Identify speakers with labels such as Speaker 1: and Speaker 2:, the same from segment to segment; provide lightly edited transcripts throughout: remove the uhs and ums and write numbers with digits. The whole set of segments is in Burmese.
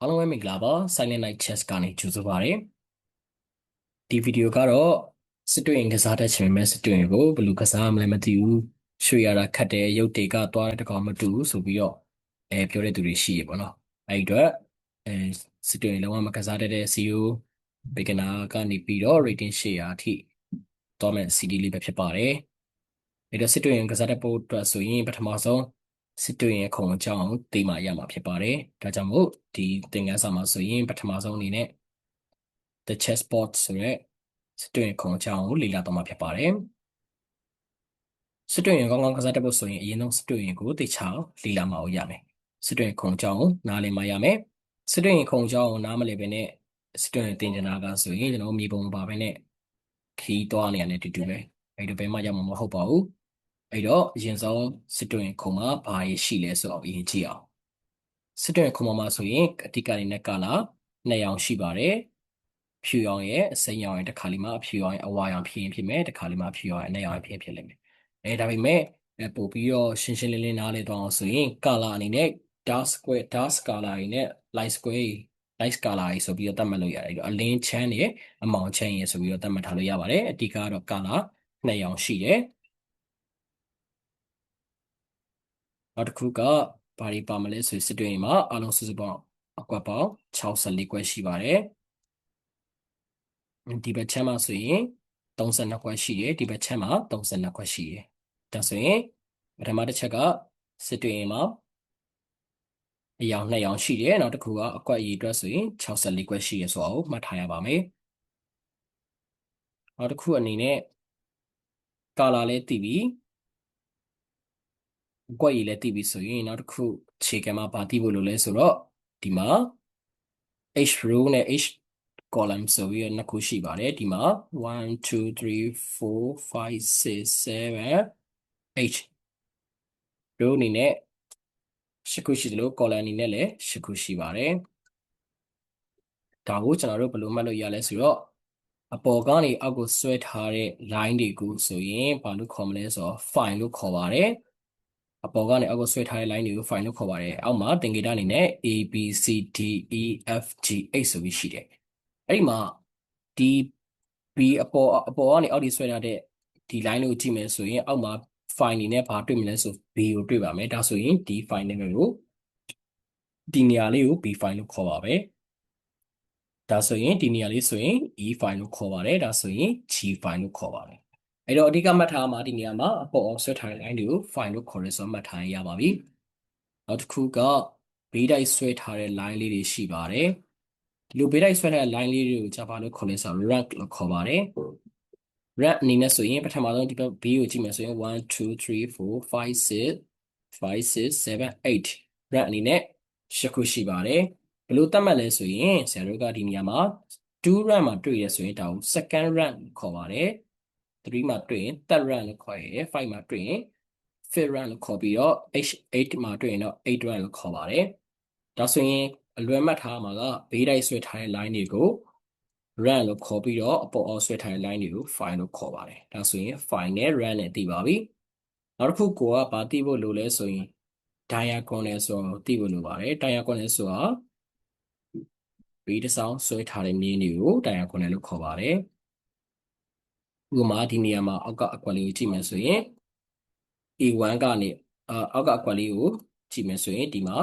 Speaker 1: အားလုံးပဲမင်္ဂလာပါ Silent Night Chess ကနေကြိုဆိုပါရစေဒီဗီဒီယိုကတော့စစ်တွေ့ရင်ကစားတတ်ချင်ပေမဲ့စစ်တွေ့ရင်ကိုဘယ်လိုကစားမလဲမသိဘူးရွှေရတာခတ်တယ်ရုပ်တွေကသွားတဲ့တကောင်မတူဘူးဆိုပြီးတော့ပြောတဲ့သူတွေရှိရပေါ့နော်အဲ့ဒီအတွက်အဲစစ်တွေ့ရင်လုံးဝမကစားတတ်တဲ့ CEO beginner ကနေပြီးတော့ rating 800အထိသွားမဲ့ CD လေးပဲဖြစ်ပါတယ်အဲ့တော့စစ်တွေ့ရင်ကစားတတ်ဖို့အတွက်ဆိုရင်ပထမဆုံးစစ်တွေ့ရင်ခုံအကြောင်းသိမှရမှာဖြစ်ပါတယ်ဒါကြောင့်မို့ဒီသင်ခန်းစာမှာဆိုရင်ပထမဆုံးအနေနဲ့ The chessboard ဆိုတဲ့စစ်တွင်ခုံအကြောင်းကိုလေ့လာတော့မှာဖြစ်ပါတယ်စစ်တွင်ကောင်းကောင်းကစားတတ်ဖို့ဆိုရင်အရင်ဆုံးစစ်တွင်ကိုသိချအောင်လေ့လာမှရမယ်စစ်တွင်ခုံအကြောင်းကိုနားလည်မှရမယ်စစ်တွင်ခုံအကြောင်းကိုနားမလည်ဘဲနဲ့စစ်တွင်သင်ချင်တာကဆိုရင်ကျွန်တော်မြေပုံပါပဲနဲ့ခီးသွားနေရတယ်တူတူပဲအဲ့တော့ဘယ်မှရောက်မှာမဟုတ်ပါဘူးအဲ့တော့အရင်ဆုံးစစ်တွင်ခုံမှာဘာရရှိလဲဆိုတော့အရင်ကြည့်အောင်စစ်တွင်ခုံမှာဆိုရင်အဓိကအနေနဲ့ကလာ2ရောင်ရှိပါတယ်ဖြူရောင်ရဲ့အစိမ်းရောင်ရဲ့တစ်ခါလေးမှာဖြူရောင်ရဲ့အဝါရောင်ဖြစ်ရင်ဖြစ်မယ်တစ်ခါလေးမှာဖြူရောင်ရဲ့အနက်ရောင်ဖြစ်လိမ့်မယ်ဒါပေမဲ့ပို့ပြီးတော့ရှင်းရှင်းလင်းလင်းနားလည်သွားအောင်ဆိုရင် color အနေနဲ့ dark color တွေနဲ့ light color တွေဆိုပြီးတော့သတ်မှတ်လို့ရတယ်အဲ့တော့အလင်းချမ်းတွေအမောင်ချမ်းတွေဆိုပြီးတော့သတ်မှတ်ထားလို့ရပါတယ်အဓိကကတော့ color 2ရောင်ရှိတယ်နောက်တစ်ခုကဘာတွေပါမလဲဆိုစစ်တွင်းမှာအလုံးစုစုပေါင်းအကွက်ပေါင်း64ကွက်ရှိပါတယ်ဒီဘက်ချမ်းမှာဆိုရင်32ခွက်ရှိတယ်ဒီဘက်ချမ်းမှာ32ခွက်ရှိတယ်ဒါဆိုရင်ပထမတစ်ချက်ကစစ်တွင်းမှာအယောင်2ရောင်ရှိတယ်နောက်တစ်ခုကအကွက်အရေအတွက်ဆိုရင်64ခွက်ရှိရဆိုတော့မှတ်ထားရပါမယ်နောက်တစ်ခုအနေနဲ့ကာလာလည်းသိပြီအကွက်ကြီးလည်းသိပြီဆိုရင်နောက်တစ်ခုခြေကမှာဗာသိဖို့လိုလဲဆိုတော့ဒီမှာ H row နဲ့ H column ဆိုပြီးတော့နှစ်ခုရှိပါတယ်ဒီမှာ1 2 3 4 5 6 7 8 row အနေနဲ့8ခုရှိတယ်လို့ column အနေနဲ့လည်း8ခုရှိပါတယ်ဒါကိုကျွန်တော်တို့ဘယ်လိုမှတ်လို့ရလဲဆိုတော့အပေါ်ကနေအောက်ကိုဆွဲထားတဲ့ line တွေကိုဆိုရင်ဘာလို့ခေါ်မလဲဆိုတော့ file လို့ခေါ်ပါတယ်အပေါ်ကနေအောက်ကိုဆွဲထားတဲ့ line တွေကို file လို့ခေါ်ပါတယ်အောက်မှာသင်္ကေတအနေနဲ့ A B C D E F G H ဆိုပြီးရှိတယ်အဲ့ဒီမှာဒီ B အပေါ်ကနေအောက်ထိဆွဲထားတဲ့ဒီ line ကိုကြည့်မယ်ဆိုရင်အောက်မှာ file နေနဲ့ဘာတွေ့မလဲဆို B ကိုတွေ့ပါမယ်ဒါဆိုရင်ဒီ file နာမည်ကိုဒီနေရာလေးကို B file လို့ခေါ်ပါပဲဒါဆိုရင်ဒီနေရာလေးဆိုရင် E file လို့ခေါ်ပါတယ်ဒါဆိုရင် G file လို့ခေါ်ပါတယ်အဲ့တော့အဓိကမှတ်ထားမှာဒီနေရာမှာအပေါ်အောင်ဆွဲထားတဲ့ line တွေကို file လို့ခေါ်ရဲဆိုတော့မှတ်ထားရပါပြီနောက်တစ်ခုကဘေးတိုက်ဆွဲထားတဲ့ line လေးတွေရှိပါတယ်ဒီလိုဘေးတိုက်ဆွဲထားတဲ့ line လေးတွေကိုကြာပါလို့ခေါ်လဲဆိုတော့ rank လို့ခေါ်ပါတယ် rank အနေနဲ့ဆိုရင်ပထမဆုံးဒီဘက် B ကိုကြည့်မယ်ဆိုရင်1 2 3 4 5 6 5 6 7 8 rank အနေနဲ့8ခုရှိပါတယ်ဘယ်လိုသတ်မှတ်လဲဆိုရင်ဆရာတို့ကဒီနေရာမှာ2 rank မှာတွေ့ရဆိုရင်ဒါကို second rank ခေါ်ပါတယ်3မှာတွေ့ရင် third rank လို့ခေါ်ရတယ်5မှာတွေ့ရင် fifth rank လို့ခေါ်ပြီးတော့ H8 မှာတွေ့ရင်တော့8 rank လို့ခေါ်ပါတယ်ဒါဆိုရင်အလွယ်မှတ်ထားမှာကဘေးတိုက်ဆွဲထားတဲ့ line တွေကို run လို့ခေါ်ပြီးတော့အပေါ်အောက်ဆွဲထားတဲ့ line တွေကို file လို့ခေါ်ပါတယ်ဒါဆိုရင် file နဲ့ run နဲ့သိပါပြီနောက်တစ်ခုကိုကဘာသိဖို့လိုလဲဆိုရင် diagonal ဆိုတော့သိဖို့လိုပါတယ် diagonal ဆိုတာဘေးတစ်စောင်းဆွဲထားတဲ့မြင်းတွေကို diagonal လို့ခေါ်ပါတယ်ဥပမာဒီနေရာမှာအောက်ကအကွက်လေးကိုကြည့်မယ်ဆိုရင် A1 ကနေအောက်ကအကွက်လေးကိုကြည့်မယ်ဆိုရင်ဒီမှာ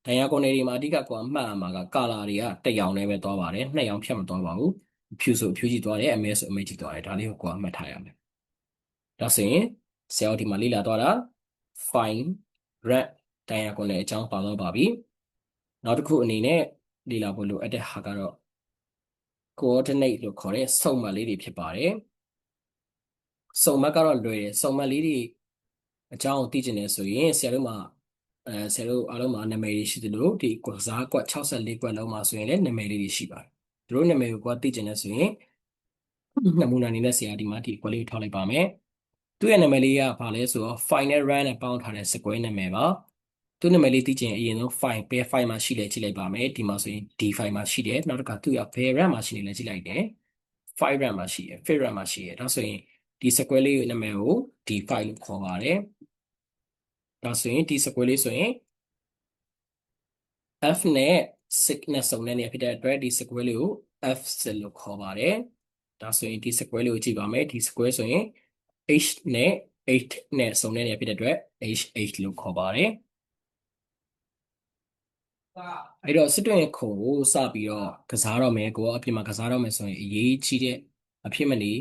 Speaker 1: diagonal တွေမှာအဓိကကိုမှတ်ရမှာက color တွေကတစ်ရောင်နဲ့ပဲသွားပါတယ်နှစ်ရောင်ဖြတ်မသွားပါဘူးဖြူဆိုဖြူကြည့်သွားတယ်အမဲဆိုအမဲကြည့်သွားတယ်ဒါလေးကိုမှတ်ထားရမယ်ဒါဆိုရင်ဆရာတို့ဒီမှာလေ့လာသွားတာ find rank diagonal အကြောင်းပါတော့ပါပြီနောက်တစ်ခုအနေနဲ့လေ့လာဖို့လိုအပ်တဲ့ဟာကတော့ coordinate လို့ခေါ်တဲ့စုံမတ်လေးတွေဖြစ်ပါတယ်စုံမတ်ကတော့လွယ်တယ်စုံမတ်လေးတွေအကြောင်းကိုသိချင်တယ်ဆိုရင်ဆရာတို့မှာဆရာတို့အားလုံးမှာနာမည်တွေရှိသလိုဒီကစားကွက်64ကွက်လုံးမှာဆိုရင်လည်းနာမည်လေးတွေရှိပါတယ်သူတို့နာမည်ကိုသိချင်တယ်ဆိုရင်နမူနာအနေနဲ့ဆရာဒီမှာဒီကွက်လေးထောက်လိုက်ပါမယ်သူ့ရဲ့နာမည်လေးကဘာလဲဆိုတော့ final run နဲ့ပေါင်းထားတဲ့ square နာမည်ပါသူ့နာမည်လေးသိချင်အရင်ဆုံး file ဘယ် file မှာရှိလဲကြည့်လိုက်ပါမယ်ဒီမှာဆိုရင် D file မှာရှိတယ်နောက်တစ်ခါသူ့ရဘယ် run မှာရှိနေလဲကြည့်လိုက်တယ်5 run မှာရှိတယ်5 run မှာရှိတယ်ဒါဆိုရင်ဒီ square လေးရဲ့နာမည်ကို D file လို့ခေါ်ပါတယ်ဒါဆိုရင်ဒီ square လေးဆိုရင် F နဲ့ 6နဲ့စုံတဲ့နေရာဖြစ်တဲ့အတွက်ဒီ square လေးကို f6 လို့ခေါ်ပါတယ်ဒါဆိုရင်ဒီ square လေးကိုကြည့်ပါမယ်ဒီ square ဆိုရင် h နဲ့ 8နဲ့စုံတဲ့နေရာဖြစ်တဲ့အတွက် h8 လို့ခေါ်ပါတယ်အဲ့တော့စစ်တွင်းခုံကိုစပြီးတော့ကစားတော့မယ်ကိုအပြင်မှာကစားတော့မယ်ဆိုရင်အရေးကြီးတဲ့အဖြစ်မနေ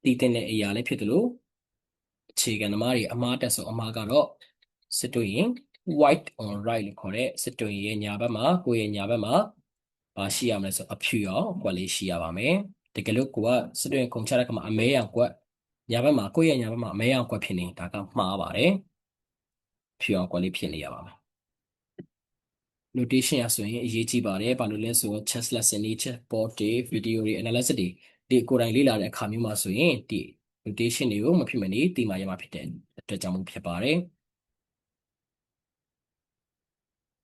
Speaker 1: တည်တဲ့အရာလေးဖြစ်တယ်လို့အခြေခံသမားတွေအမှားတက်ဆိုအမှားကတော့စစ်တွင်း white on right လို့ခေါ်တဲ့စစ်တွင်းရဲ့ညာဘက်မှာကိုယ့်ရဲ့ညာဘက်မှာရှိရမလဲဆိုအဖြူရောကွက်လေးရှိရပါမယ်တကယ်လို့ကိုကစစ်တွင်းခုံချတဲ့ခါမှာအမဲရောင်ကွက်ညာဘက်မှာကိုယ့်ရဲ့ညာဘက်မှာအမဲရောင်ကွက်ဖြစ်နေဒါကမှားပါတယ်ဖြူရောင်ကွက်လေးဖြစ်နေရပါမယ်notation ရဆိုရင်အရေးကြီးပါတယ်ဘာလို့လဲဆိုတော့ chess lesson တွေ chess board တွေ video တွေ analysis တွေကိုယ်တိုင်လေ့လာတဲ့အခါမျိုးမှာဆိုရင်ဒီ notation တွေကိုမဖြစ်မနေသိမှရမှာဖြစ်တဲ့အတွက်ကြောင့်မို့ဖြစ်ပါတယ်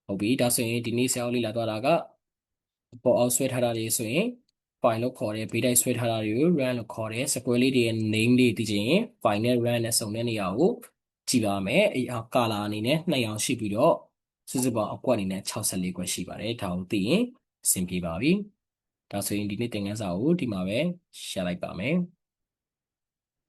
Speaker 1: ဟုတ်ပြီဒါဆိုရင်ဒီနေ့ဆရာတို့လေ့လာသွားတာကပေါ်အောင်ဆွဲထားတာတွေဆိုရင် file လို့ခေါ်တယ်ဘေးတိုက်ဆွဲထားတာတွေကို run လို့ခေါ်တယ် square လေးတွေရဲ့ name တွေသိချင်ရင် file နဲ့ run နဲ့စုံတဲ့နေရာကိုကြည့်ပါမယ်အဲ့ color အနေနဲ့2ရောင်ရှိပြီးတော့စုစုပေါင်းအကွက်အနေနဲ့64ကွက်ရှိပါတယ်ဒါကိုသိရင်အဆင်ပြေပါပြီဒါဆိုရင်ဒီနေ့သင်ခန်းစာကိုဒီမှာပဲရှင်းလိုက်ပါမယ်